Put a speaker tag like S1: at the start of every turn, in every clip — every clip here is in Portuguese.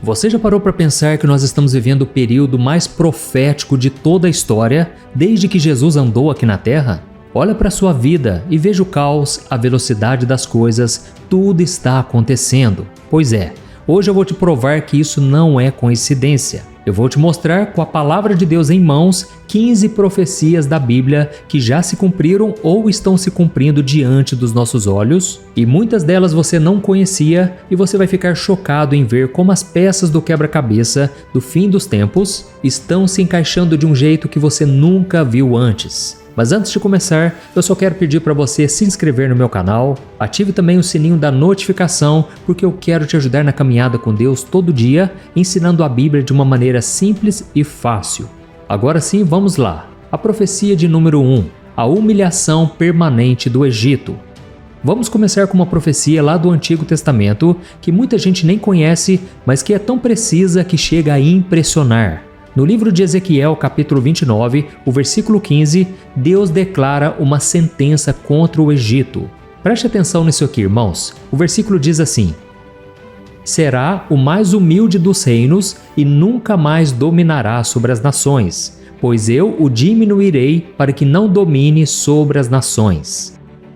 S1: Você já parou para pensar que nós estamos vivendo o período mais profético de toda a história, desde que Jesus andou aqui na Terra? Olha para a sua vida e veja o caos, a velocidade das coisas, tudo está acontecendo. Pois é, hoje eu vou te provar que isso não é coincidência. Eu vou te mostrar com a palavra de Deus em mãos 15 profecias da Bíblia que já se cumpriram ou estão se cumprindo diante dos nossos olhos, e muitas delas você não conhecia, e você vai ficar chocado em ver como as peças do quebra-cabeça do fim dos tempos estão se encaixando de um jeito que você nunca viu antes. Mas antes de começar, eu só quero pedir para você se inscrever no meu canal, ative também o sininho da notificação, porque eu quero te ajudar na caminhada com Deus todo dia, ensinando a Bíblia de uma maneira simples e fácil. Agora sim, vamos lá. A profecia de número 1, a humilhação permanente do Egito. Vamos começar com uma profecia lá do Antigo Testamento, que muita gente nem conhece, mas que é tão precisa que chega a impressionar. No livro de Ezequiel, capítulo 29, o versículo 15, Deus declara uma sentença contra o Egito. Preste atenção nisso aqui, irmãos. O versículo diz assim: será o mais humilde dos reinos e nunca mais dominará sobre as nações, pois eu o diminuirei para que não domine sobre as nações.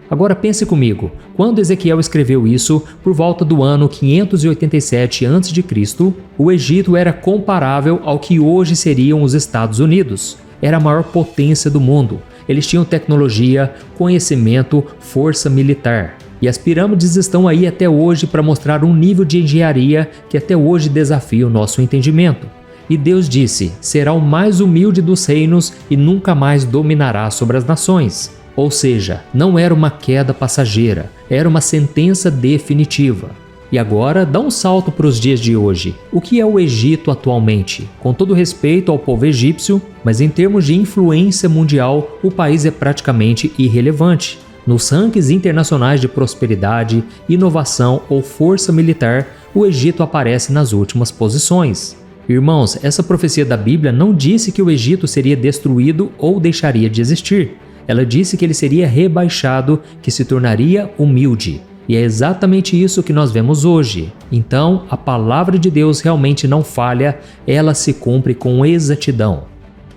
S1: Agora pense comigo, quando Ezequiel escreveu isso, por volta do ano 587 a.C., o Egito era comparável ao que hoje seriam os Estados Unidos. Era a maior potência do mundo. Eles tinham tecnologia, conhecimento, força militar. E as pirâmides estão aí até hoje para mostrar um nível de engenharia que até hoje desafia o nosso entendimento. E Deus disse: será o mais humilde dos reinos e nunca mais dominará sobre as nações. Ou seja, não era uma queda passageira, era uma sentença definitiva. E agora, dá um salto para os dias de hoje. O que é o Egito atualmente? Com todo respeito ao povo egípcio, mas em termos de influência mundial, o país é praticamente irrelevante. Nos rankings internacionais de prosperidade, inovação ou força militar, o Egito aparece nas últimas posições. Irmãos, essa profecia da Bíblia não disse que o Egito seria destruído ou deixaria de existir. Ela disse que ele seria rebaixado, que se tornaria humilde. E é exatamente isso que nós vemos hoje. Então, a palavra de Deus realmente não falha, ela se cumpre com exatidão.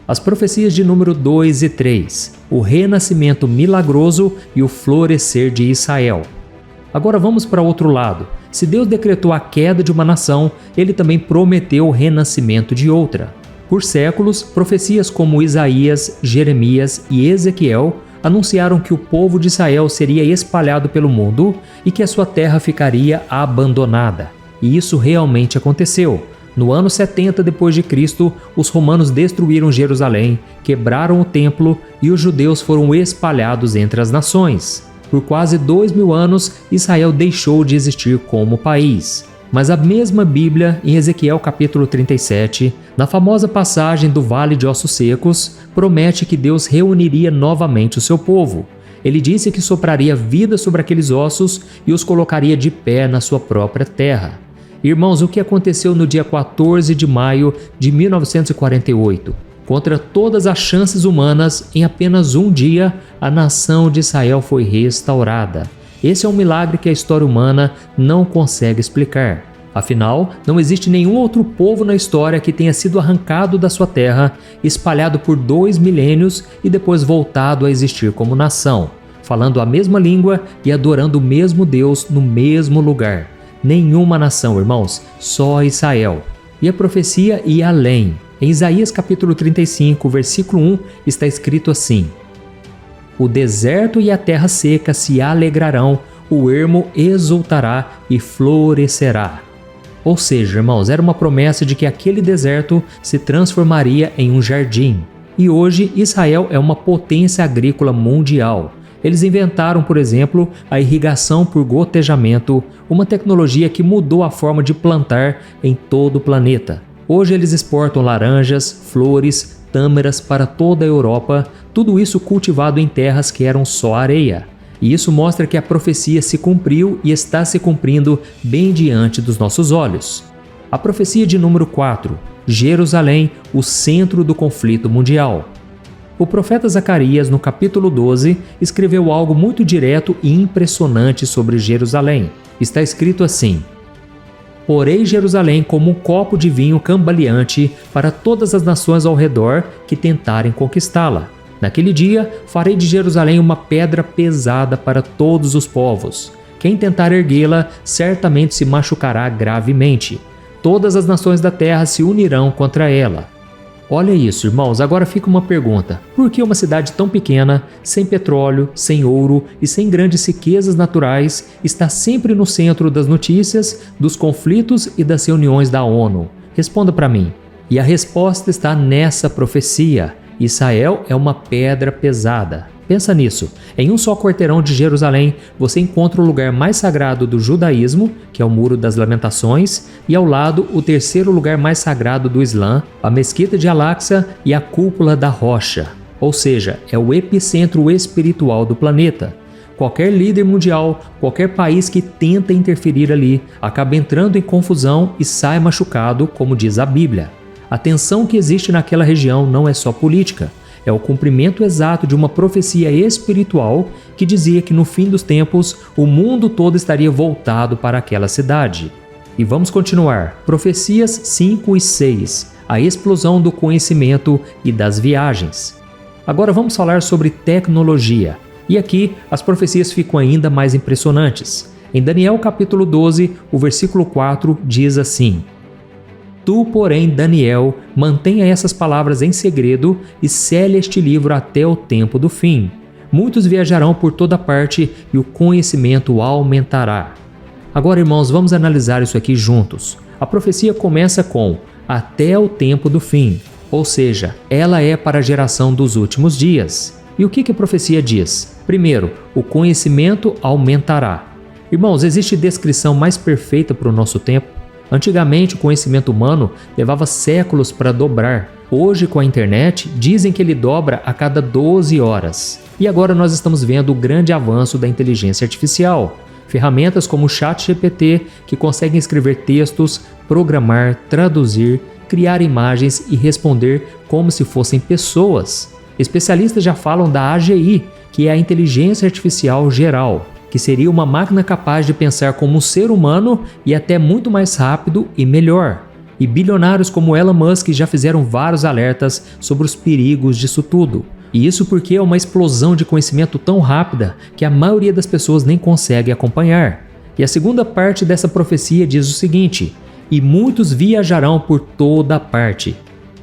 S1: As profecias de número 2 e 3, o renascimento milagroso e o florescer de Israel. Agora vamos para outro lado. Se Deus decretou a queda de uma nação, ele também prometeu o renascimento de outra. Por séculos, profecias como Isaías, Jeremias e Ezequiel anunciaram que o povo de Israel seria espalhado pelo mundo e que a sua terra ficaria abandonada. E isso realmente aconteceu. No ano 70 d.C., os romanos destruíram Jerusalém, quebraram o templo e os judeus foram espalhados entre as nações. Por quase 2000 anos, Israel deixou de existir como país. Mas a mesma Bíblia, em Ezequiel capítulo 37, na famosa passagem do Vale de Ossos Secos, promete que Deus reuniria novamente o seu povo. Ele disse que sopraria vida sobre aqueles ossos e os colocaria de pé na sua própria terra. Irmãos, o que aconteceu no dia 14 de maio de 1948? Contra todas as chances humanas, em apenas um dia, a nação de Israel foi restaurada. Esse é um milagre que a história humana não consegue explicar. Afinal, não existe nenhum outro povo na história que tenha sido arrancado da sua terra, espalhado por 2 milênios e depois voltado a existir como nação, falando a mesma língua e adorando o mesmo Deus no mesmo lugar. Nenhuma nação, irmãos, só Israel. E a profecia ia além. Em Isaías capítulo 35, versículo 1, está escrito assim: o deserto e a terra seca se alegrarão, o ermo exultará e florescerá. Ou seja, irmãos, era uma promessa de que aquele deserto se transformaria em um jardim. E hoje Israel é uma potência agrícola mundial. Eles inventaram, por exemplo, a irrigação por gotejamento, uma tecnologia que mudou a forma de plantar em todo o planeta. Hoje eles exportam laranjas, flores, tâmaras para toda a Europa, tudo isso cultivado em terras que eram só areia. E isso mostra que a profecia se cumpriu e está se cumprindo bem diante dos nossos olhos. A profecia de número 4, Jerusalém, o centro do conflito mundial. O profeta Zacarias, no capítulo 12, escreveu algo muito direto e impressionante sobre Jerusalém. Está escrito assim: Porei Jerusalém como um copo de vinho cambaleante para todas as nações ao redor que tentarem conquistá-la. Naquele dia, farei de Jerusalém uma pedra pesada para todos os povos. Quem tentar erguê-la certamente se machucará gravemente. Todas as nações da terra se unirão contra ela. Olha isso, irmãos, agora fica uma pergunta. Por que uma cidade tão pequena, sem petróleo, sem ouro e sem grandes riquezas naturais, está sempre no centro das notícias, dos conflitos e das reuniões da ONU? Responda para mim. E a resposta está nessa profecia. Israel é uma pedra pesada. Pensa nisso. Em um só quarteirão de Jerusalém, você encontra o lugar mais sagrado do judaísmo, que é o Muro das Lamentações, e ao lado o terceiro lugar mais sagrado do Islã, a Mesquita de Al-Aqsa e a Cúpula da Rocha. Ou seja, é o epicentro espiritual do planeta. Qualquer líder mundial, qualquer país que tenta interferir ali, acaba entrando em confusão e sai machucado, como diz a Bíblia. A tensão que existe naquela região não é só política. É o cumprimento exato de uma profecia espiritual que dizia que no fim dos tempos o mundo todo estaria voltado para aquela cidade. E vamos continuar. Profecias 5 e 6. A explosão do conhecimento e das viagens. Agora vamos falar sobre tecnologia. E aqui as profecias ficam ainda mais impressionantes. Em Daniel capítulo 12, o versículo 4 diz assim: Tu, porém, Daniel, mantenha essas palavras em segredo e cele este livro até o tempo do fim. Muitos viajarão por toda parte e o conhecimento aumentará. Agora, irmãos, vamos analisar isso aqui juntos. A profecia começa com até o tempo do fim, ou seja, ela é para a geração dos últimos dias. E o que a profecia diz? Primeiro, o conhecimento aumentará. Irmãos, existe descrição mais perfeita para o nosso tempo? Antigamente, o conhecimento humano levava séculos para dobrar. Hoje, com a internet, dizem que ele dobra a cada 12 horas. E agora nós estamos vendo o grande avanço da inteligência artificial. Ferramentas como o ChatGPT, que conseguem escrever textos, programar, traduzir, criar imagens e responder como se fossem pessoas. Especialistas já falam da AGI, que é a inteligência artificial geral, que seria uma máquina capaz de pensar como um ser humano e até muito mais rápido e melhor. E bilionários como Elon Musk já fizeram vários alertas sobre os perigos disso tudo. E isso porque é uma explosão de conhecimento tão rápida que a maioria das pessoas nem consegue acompanhar. E a segunda parte dessa profecia diz o seguinte: e muitos viajarão por toda parte.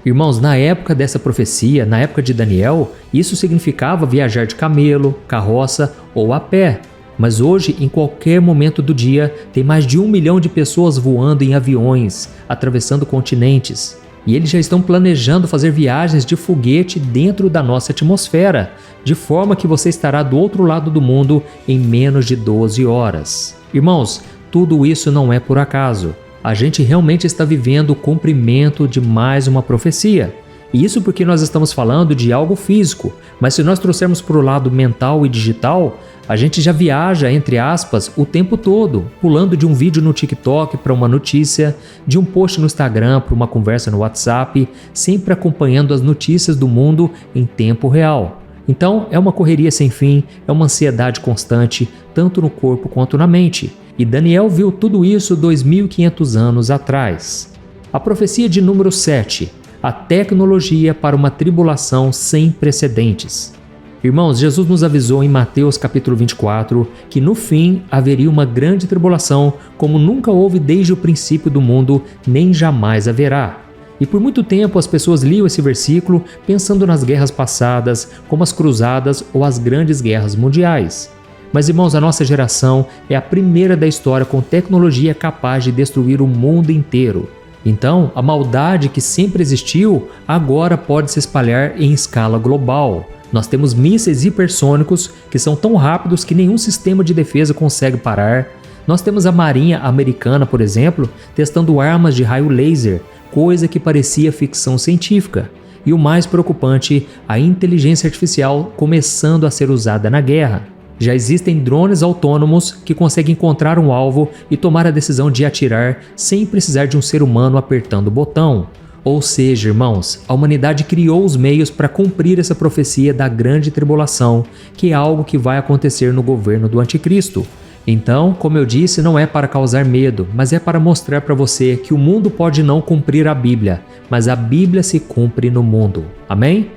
S1: Irmãos, na época dessa profecia, na época de Daniel, isso significava viajar de camelo, carroça ou a pé. Mas hoje, em qualquer momento do dia, tem mais de 1 milhão de pessoas voando em aviões, atravessando continentes. E eles já estão planejando fazer viagens de foguete dentro da nossa atmosfera, de forma que você estará do outro lado do mundo em menos de 12 horas. Irmãos, tudo isso não é por acaso. A gente realmente está vivendo o cumprimento de mais uma profecia. E isso porque nós estamos falando de algo físico, mas se nós trouxermos para o lado mental e digital, a gente já viaja, entre aspas, o tempo todo, pulando de um vídeo no TikTok para uma notícia, de um post no Instagram para uma conversa no WhatsApp, sempre acompanhando as notícias do mundo em tempo real. Então, é uma correria sem fim, é uma ansiedade constante, tanto no corpo quanto na mente. E Daniel viu tudo isso 2.500 anos atrás. A profecia de número 7. A tecnologia para uma tribulação sem precedentes. Irmãos, Jesus nos avisou em Mateus capítulo 24 que no fim haveria uma grande tribulação como nunca houve desde o princípio do mundo, nem jamais haverá. E por muito tempo as pessoas liam esse versículo pensando nas guerras passadas, como as cruzadas ou as grandes guerras mundiais. Mas, irmãos, a nossa geração é a primeira da história com tecnologia capaz de destruir o mundo inteiro. Então, a maldade que sempre existiu agora pode se espalhar em escala global. Nós temos mísseis hipersônicos que são tão rápidos que nenhum sistema de defesa consegue parar. Nós temos a Marinha Americana, por exemplo, testando armas de raio laser, coisa que parecia ficção científica. E o mais preocupante, a inteligência artificial começando a ser usada na guerra. Já existem drones autônomos que conseguem encontrar um alvo e tomar a decisão de atirar sem precisar de um ser humano apertando o botão. Ou seja, irmãos, a humanidade criou os meios para cumprir essa profecia da grande tribulação, que é algo que vai acontecer no governo do anticristo. Então, como eu disse, não é para causar medo, mas é para mostrar para você que o mundo pode não cumprir a Bíblia, mas a Bíblia se cumpre no mundo. Amém?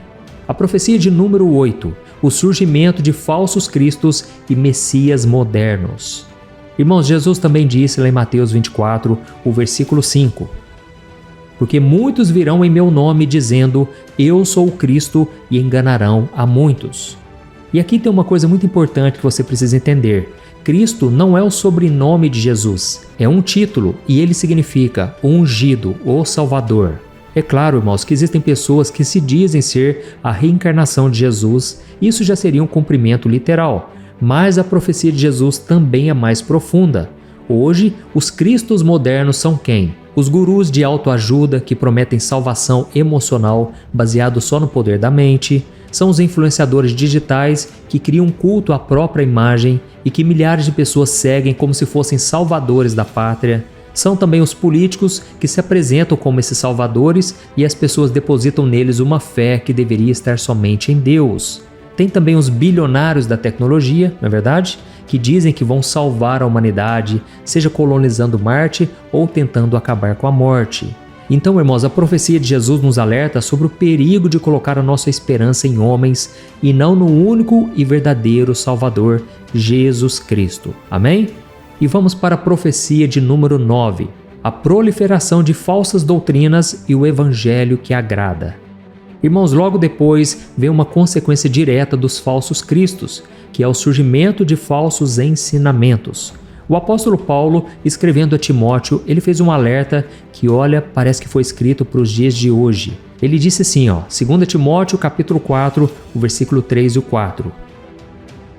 S1: A profecia de número 8, o surgimento de falsos cristos e messias modernos. Irmãos, Jesus também disse lá em Mateus 24, o versículo 5, porque muitos virão em meu nome dizendo, eu sou o Cristo, e enganarão a muitos. E aqui tem uma coisa muito importante que você precisa entender. Cristo não é o sobrenome de Jesus, é um título e ele significa o ungido, o Salvador. É claro, irmãos, que existem pessoas que se dizem ser a reencarnação de Jesus, isso já seria um cumprimento literal, mas a profecia de Jesus também é mais profunda. Hoje, os cristos modernos são quem? Os gurus de autoajuda que prometem salvação emocional baseado só no poder da mente, são os influenciadores digitais que criam um culto à própria imagem e que milhares de pessoas seguem como se fossem salvadores da pátria. São também os políticos que se apresentam como esses salvadores e as pessoas depositam neles uma fé que deveria estar somente em Deus. Tem também os bilionários da tecnologia, não é verdade? Que dizem que vão salvar a humanidade, seja colonizando Marte ou tentando acabar com a morte. Então, irmãos, a profecia de Jesus nos alerta sobre o perigo de colocar a nossa esperança em homens e não no único e verdadeiro Salvador, Jesus Cristo. Amém? E vamos para a profecia de número 9, a proliferação de falsas doutrinas e o evangelho que agrada. Irmãos, logo depois vem uma consequência direta dos falsos cristos, que é o surgimento de falsos ensinamentos. O apóstolo Paulo, escrevendo a Timóteo, ele fez um alerta que, olha, parece que foi escrito para os dias de hoje. Ele disse assim, 2 Timóteo capítulo 4, o versículo 3 e o 4.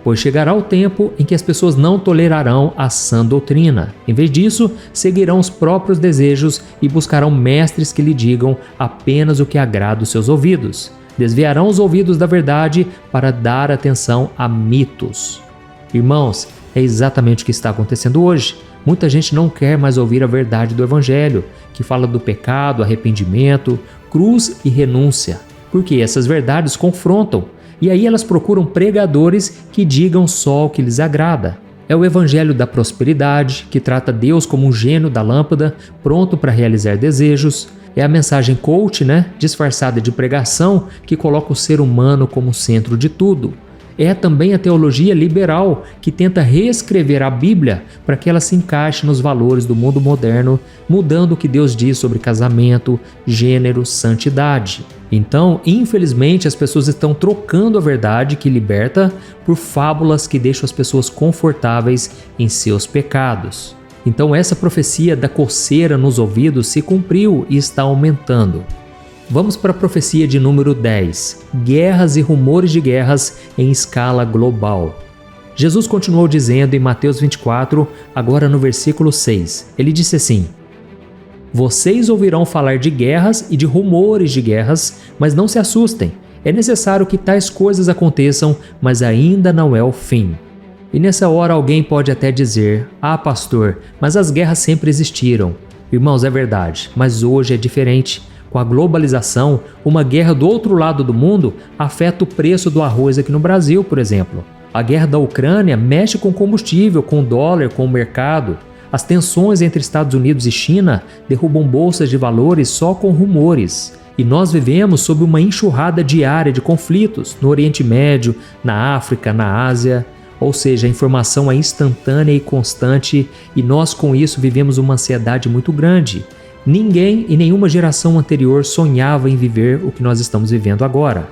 S1: Pois chegará o tempo em que as pessoas não tolerarão a sã doutrina. Em vez disso, seguirão os próprios desejos e buscarão mestres que lhe digam apenas o que agrada os seus ouvidos. Desviarão os ouvidos da verdade para dar atenção a mitos. Irmãos, é exatamente o que está acontecendo hoje. Muita gente não quer mais ouvir a verdade do Evangelho, que fala do pecado, arrependimento, cruz e renúncia, porque essas verdades confrontam, e aí elas procuram pregadores que digam só o que lhes agrada. É o Evangelho da prosperidade, que trata Deus como um gênio da lâmpada, pronto para realizar desejos. É a mensagem coach, disfarçada de pregação, que coloca o ser humano como centro de tudo. É também a teologia liberal, que tenta reescrever a Bíblia para que ela se encaixe nos valores do mundo moderno, mudando o que Deus diz sobre casamento, gênero, santidade. Então, infelizmente, as pessoas estão trocando a verdade que liberta por fábulas que deixam as pessoas confortáveis em seus pecados. Então, essa profecia da coceira nos ouvidos se cumpriu e está aumentando. Vamos para a profecia de número 10, guerras e rumores de guerras em escala global. Jesus continuou dizendo em Mateus 24, agora no versículo 6, ele disse assim, vocês ouvirão falar de guerras e de rumores de guerras, mas não se assustem, é necessário que tais coisas aconteçam, mas ainda não é o fim. E nessa hora alguém pode até dizer, pastor, mas as guerras sempre existiram. Irmãos, é verdade, mas hoje é diferente. Com a globalização, uma guerra do outro lado do mundo afeta o preço do arroz aqui no Brasil, por exemplo. A guerra da Ucrânia mexe com combustível, com o dólar, com o mercado. As tensões entre Estados Unidos e China derrubam bolsas de valores só com rumores. E nós vivemos sob uma enxurrada diária de conflitos no Oriente Médio, na África, na Ásia. Ou seja, a informação é instantânea e constante e nós com isso vivemos uma ansiedade muito grande. Ninguém e nenhuma geração anterior sonhava em viver o que nós estamos vivendo agora.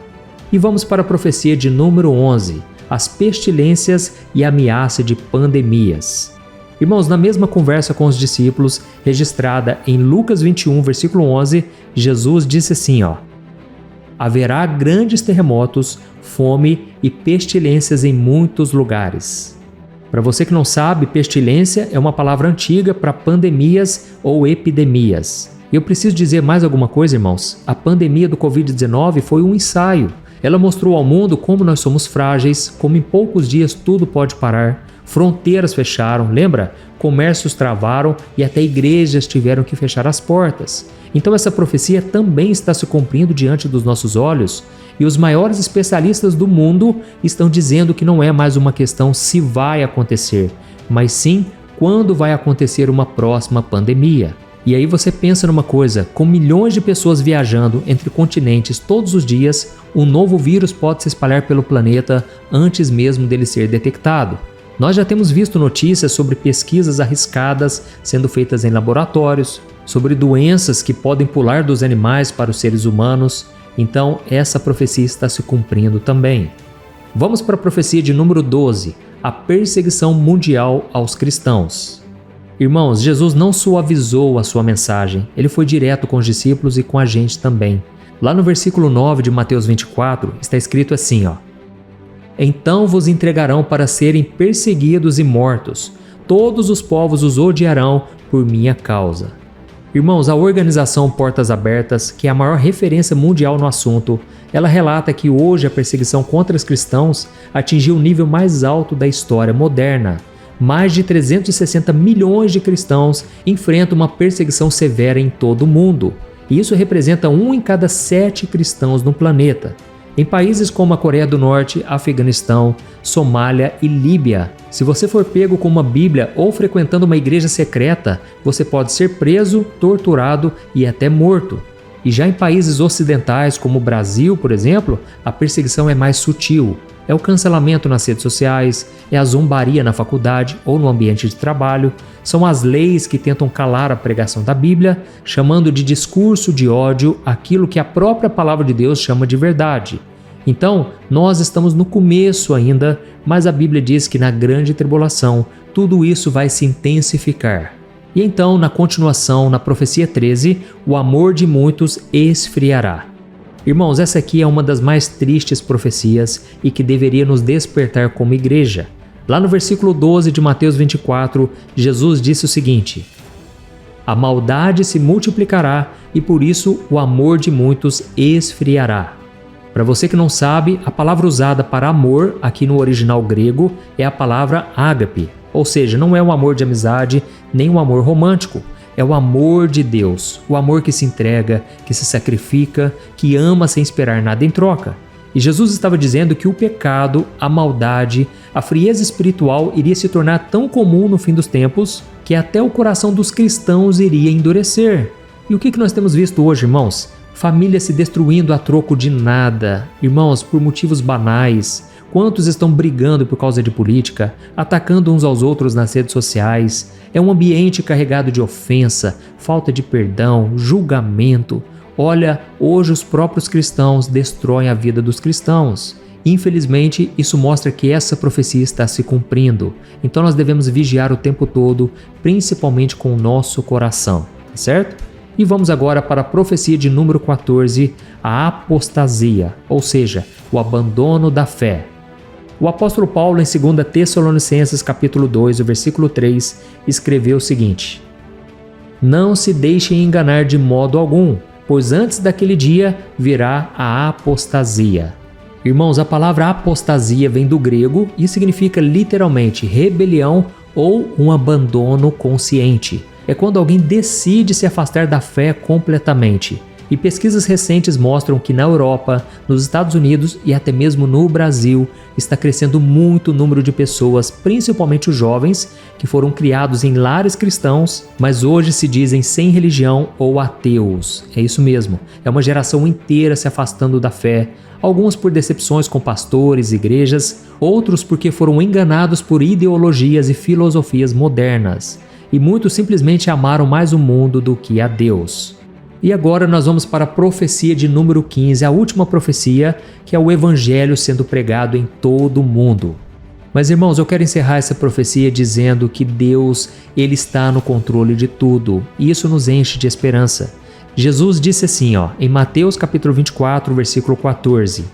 S1: E vamos para a profecia de número 11, as pestilências e a ameaça de pandemias. Irmãos, na mesma conversa com os discípulos, registrada em Lucas 21, versículo 11, Jesus disse assim, haverá grandes terremotos, fome e pestilências em muitos lugares. Para você que não sabe, pestilência é uma palavra antiga para pandemias ou epidemias. E eu preciso dizer mais alguma coisa, irmãos. A pandemia do Covid-19 foi um ensaio. Ela mostrou ao mundo como nós somos frágeis, como em poucos dias tudo pode parar, fronteiras fecharam, lembra? Comércios travaram e até igrejas tiveram que fechar as portas. Então essa profecia também está se cumprindo diante dos nossos olhos, e os maiores especialistas do mundo estão dizendo que não é mais uma questão se vai acontecer, mas sim quando vai acontecer uma próxima pandemia. E aí você pensa numa coisa, com milhões de pessoas viajando entre continentes todos os dias, um novo vírus pode se espalhar pelo planeta antes mesmo dele ser detectado. Nós já temos visto notícias sobre pesquisas arriscadas sendo feitas em laboratórios, sobre doenças que podem pular dos animais para os seres humanos, então essa profecia está se cumprindo também. Vamos para a profecia de número 12, a perseguição mundial aos cristãos. Irmãos, Jesus não suavizou a sua mensagem, ele foi direto com os discípulos e com a gente também. Lá no versículo 9 de Mateus 24, está escrito assim, Então vos entregarão para serem perseguidos e mortos, todos os povos os odiarão por minha causa. Irmãos, a organização Portas Abertas, que é a maior referência mundial no assunto, ela relata que hoje a perseguição contra os cristãos atingiu o nível mais alto da história moderna. Mais de 360 milhões de cristãos enfrentam uma perseguição severa em todo o mundo. E isso representa 1 em cada 7 cristãos no planeta. Em países como a Coreia do Norte, Afeganistão, Somália e Líbia, se você for pego com uma Bíblia ou frequentando uma igreja secreta, você pode ser preso, torturado e até morto. E já em países ocidentais, como o Brasil, por exemplo, a perseguição é mais sutil. É o cancelamento nas redes sociais, é a zombaria na faculdade ou no ambiente de trabalho, são as leis que tentam calar a pregação da Bíblia, chamando de discurso de ódio aquilo que a própria palavra de Deus chama de verdade. Então, nós estamos no começo ainda, mas a Bíblia diz que na grande tribulação tudo isso vai se intensificar. E então, na continuação, na profecia 13, o amor de muitos esfriará. Irmãos, essa aqui é uma das mais tristes profecias e que deveria nos despertar como igreja. Lá no versículo 12 de Mateus 24, Jesus disse o seguinte: A maldade se multiplicará e por isso o amor de muitos esfriará. Para você que não sabe, a palavra usada para amor aqui no original grego é a palavra ágape, ou seja, não é um amor de amizade nem um amor romântico. É o amor de Deus, o amor que se entrega, que se sacrifica, que ama sem esperar nada em troca. E Jesus estava dizendo que o pecado, a maldade, a frieza espiritual iria se tornar tão comum no fim dos tempos que até o coração dos cristãos iria endurecer. E o que nós temos visto hoje, irmãos? Famílias se destruindo a troco de nada, irmãos, por motivos banais. Quantos estão brigando por causa de política, atacando uns aos outros nas redes sociais? É um ambiente carregado de ofensa, falta de perdão, julgamento. Olha, hoje os próprios cristãos destroem a vida dos cristãos. Infelizmente, isso mostra que essa profecia está se cumprindo. Então nós devemos vigiar o tempo todo, principalmente com o nosso coração, certo? E vamos agora para a profecia de número 14, a apostasia, ou seja, o abandono da fé. O apóstolo Paulo, em 2 Tessalonicenses capítulo 2, o versículo 3, escreveu o seguinte: Não se deixem enganar de modo algum, pois antes daquele dia virá a apostasia. Irmãos, a palavra apostasia vem do grego e significa literalmente rebelião ou um abandono consciente. É quando alguém decide se afastar da fé completamente. E pesquisas recentes mostram que na Europa, nos Estados Unidos e até mesmo no Brasil, está crescendo muito o número de pessoas, principalmente os jovens, que foram criados em lares cristãos, mas hoje se dizem sem religião ou ateus. É isso mesmo, é uma geração inteira se afastando da fé, alguns por decepções com pastores e igrejas, outros porque foram enganados por ideologias e filosofias modernas. E muitos simplesmente amaram mais o mundo do que a Deus. E agora nós vamos para a profecia de número 15, a última profecia, que é o evangelho sendo pregado em todo o mundo. Mas irmãos, eu quero encerrar essa profecia dizendo que Deus, Ele está no controle de tudo, e isso nos enche de esperança. Jesus disse assim, em Mateus capítulo 24, versículo 14: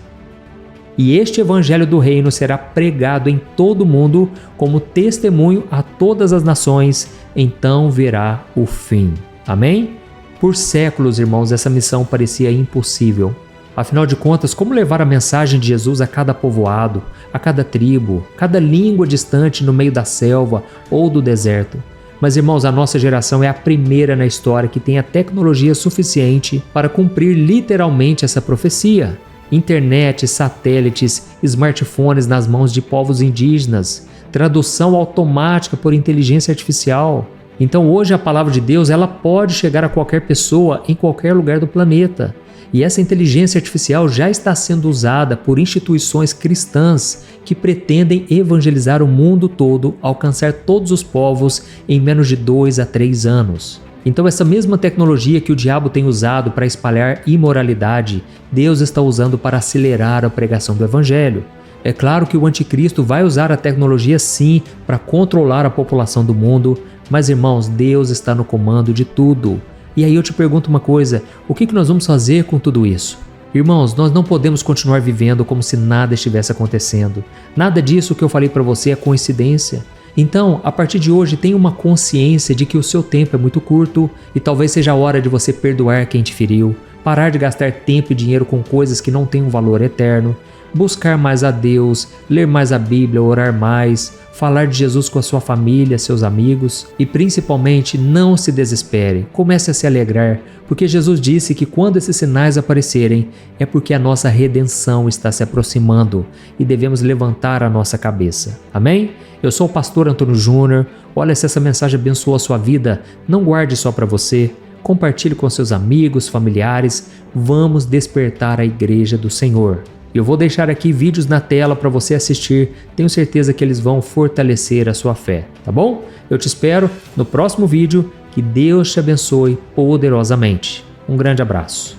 S1: E este evangelho do reino será pregado em todo o mundo como testemunho a todas as nações, então virá o fim. Amém? Por séculos, irmãos, essa missão parecia impossível. Afinal de contas, como levar a mensagem de Jesus a cada povoado, a cada tribo, cada língua distante no meio da selva ou do deserto? Mas, irmãos, a nossa geração é a primeira na história que tem a tecnologia suficiente para cumprir literalmente essa profecia. Internet, satélites, smartphones nas mãos de povos indígenas, tradução automática por inteligência artificial. Então, hoje a palavra de Deus ela pode chegar a qualquer pessoa em qualquer lugar do planeta. E essa inteligência artificial já está sendo usada por instituições cristãs que pretendem evangelizar o mundo todo, alcançar todos os povos em menos de 2 a 3 anos. Então essa mesma tecnologia que o diabo tem usado para espalhar imoralidade, Deus está usando para acelerar a pregação do evangelho. É claro que o anticristo vai usar a tecnologia sim para controlar a população do mundo, mas irmãos, Deus está no comando de tudo. E aí eu te pergunto uma coisa, o que nós vamos fazer com tudo isso? Irmãos, nós não podemos continuar vivendo como se nada estivesse acontecendo. Nada disso que eu falei para você é coincidência. Então, a partir de hoje, tenha uma consciência de que o seu tempo é muito curto e talvez seja a hora de você perdoar quem te feriu, parar de gastar tempo e dinheiro com coisas que não têm um valor eterno, buscar mais a Deus, ler mais a Bíblia, orar mais, falar de Jesus com a sua família, seus amigos e principalmente não se desespere, comece a se alegrar, porque Jesus disse que quando esses sinais aparecerem é porque a nossa redenção está se aproximando e devemos levantar a nossa cabeça. Amém? Eu sou o pastor Antônio Júnior. Olha, se essa mensagem abençoou a sua vida, não guarde só para você, compartilhe com seus amigos, familiares, vamos despertar a igreja do Senhor. Eu vou deixar aqui vídeos na tela para você assistir, tenho certeza que eles vão fortalecer a sua fé, tá bom? Eu te espero no próximo vídeo, que Deus te abençoe poderosamente. Um grande abraço.